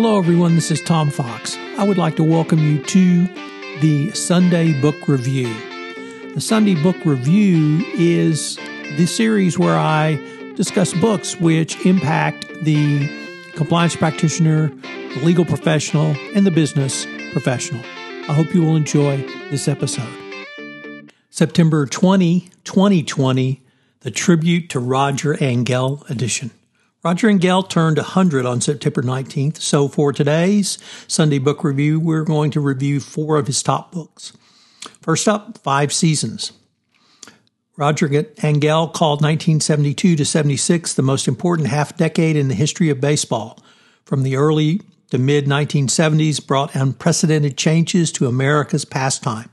Hello, everyone. This is Tom Fox. I would like to welcome you to the Sunday Book Review. The Sunday Book Review is the series where I discuss books which impact the compliance practitioner, the legal professional, and the business professional. I hope you will enjoy this episode. September 20, 2020, the Tribute to Roger Angell edition. Roger Angell turned 100 on September 19th, so for today's Sunday Book Review, we're going to review 4 of his top books. First up, 5 Seasons. Roger Angell called 1972 to 76 the most important half-decade in the history of baseball. From the early to mid-1970s brought unprecedented changes to America's pastime.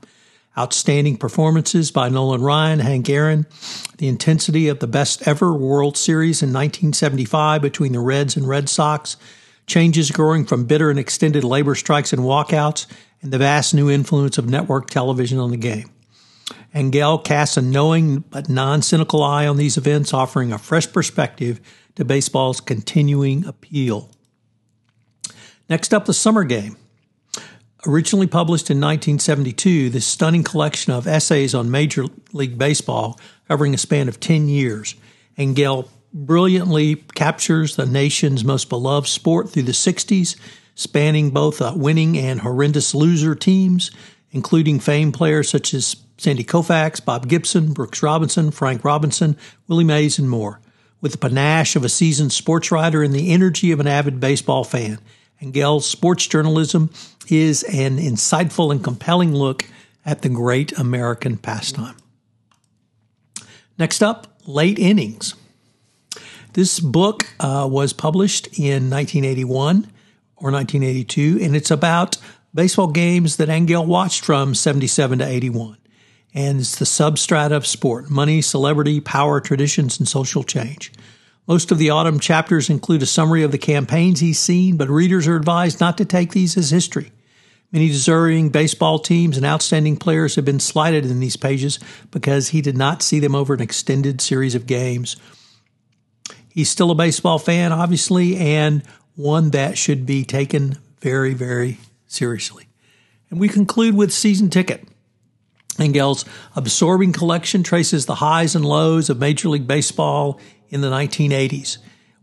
Outstanding performances by Nolan Ryan, Hank Aaron, the intensity of the best-ever World Series in 1975 between the Reds and Red Sox, changes growing from bitter and extended labor strikes and walkouts, and the vast new influence of network television on the game. Angell casts a knowing but non-cynical eye on these events, offering a fresh perspective to baseball's continuing appeal. Next up, The Summer Game. Originally published in 1972, this stunning collection of essays on Major League Baseball covering a span of 10 years. Angell brilliantly captures the nation's most beloved sport through the 60s, spanning both winning and horrendous loser teams, including famed players such as Sandy Koufax, Bob Gibson, Brooks Robinson, Frank Robinson, Willie Mays, and more. With the panache of a seasoned sports writer and the energy of an avid baseball fan, Angell's sports journalism is an insightful and compelling look at the great American pastime. Next up, Late Innings. This book was published in 1981 or 1982, and it's about baseball games that Angell watched from 77 to 81. And it's the substrata of sport: money, celebrity, power, traditions, and social change. Most of the autumn chapters include a summary of the campaigns he's seen, but readers are advised not to take these as history. Many deserving baseball teams and outstanding players have been slighted in these pages because he did not see them over an extended series of games. He's still a baseball fan, obviously, and one that should be taken very, very seriously. And we conclude with Season Ticket. Angell's absorbing collection traces the highs and lows of Major League Baseball in the 1980s.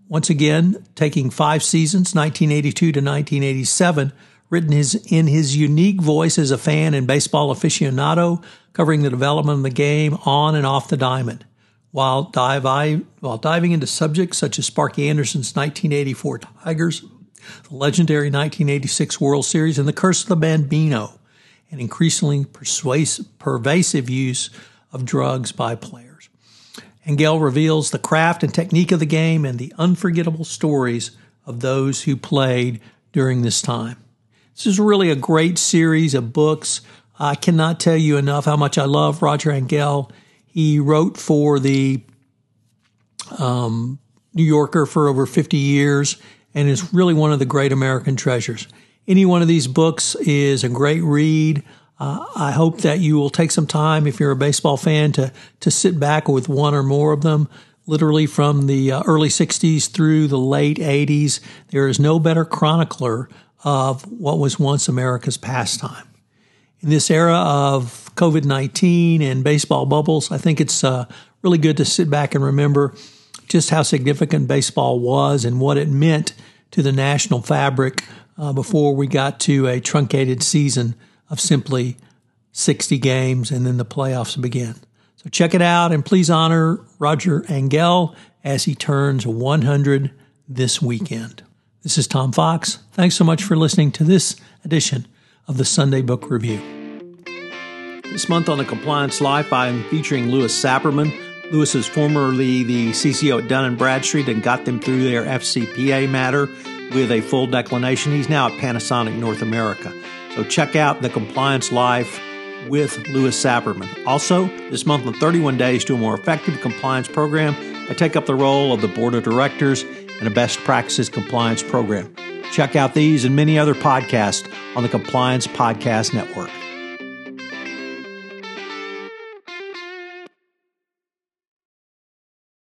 Once again, taking 5 seasons, 1982 to 1987, written in his unique voice as a fan and baseball aficionado, covering the development of the game on and off the diamond, while diving into subjects such as Sparky Anderson's 1984 Tigers, the legendary 1986 World Series, and the Curse of the Bambino, and increasingly pervasive use of drugs by players. Angell reveals the craft and technique of the game and the unforgettable stories of those who played during this time. This is really a great series of books. I cannot tell you enough how much I love Roger Angell. He wrote for the New Yorker for over 50 years and is really one of the great American treasures. Any one of these books is a great read. I hope that you will take some time, if you're a baseball fan, to sit back with one or more of them. Literally from the early 60s through the late 80s, there is no better chronicler of what was once America's pastime. In this era of COVID-19 and baseball bubbles, I think it's really good to sit back and remember just how significant baseball was and what it meant to the national fabric before we got to a truncated season of simply 60 games, and then the playoffs begin. So check it out, and please honor Roger Angell as he turns 100 this weekend. This is Tom Fox. Thanks so much for listening to this edition of the Sunday Book Review. This month on The Compliance Life, I'm featuring Louis Sapperman. Louis is formerly the CCO at Dun & Bradstreet and got them through their FCPA matter with a full declination. He's now at Panasonic North America. So check out The Compliance Life with Louis Sapperman. Also, this month on 31 Days to a More Effective Compliance Program, I take up the role of the Board of Directors in a Best Practices Compliance Program. Check out these and many other podcasts on the Compliance Podcast Network.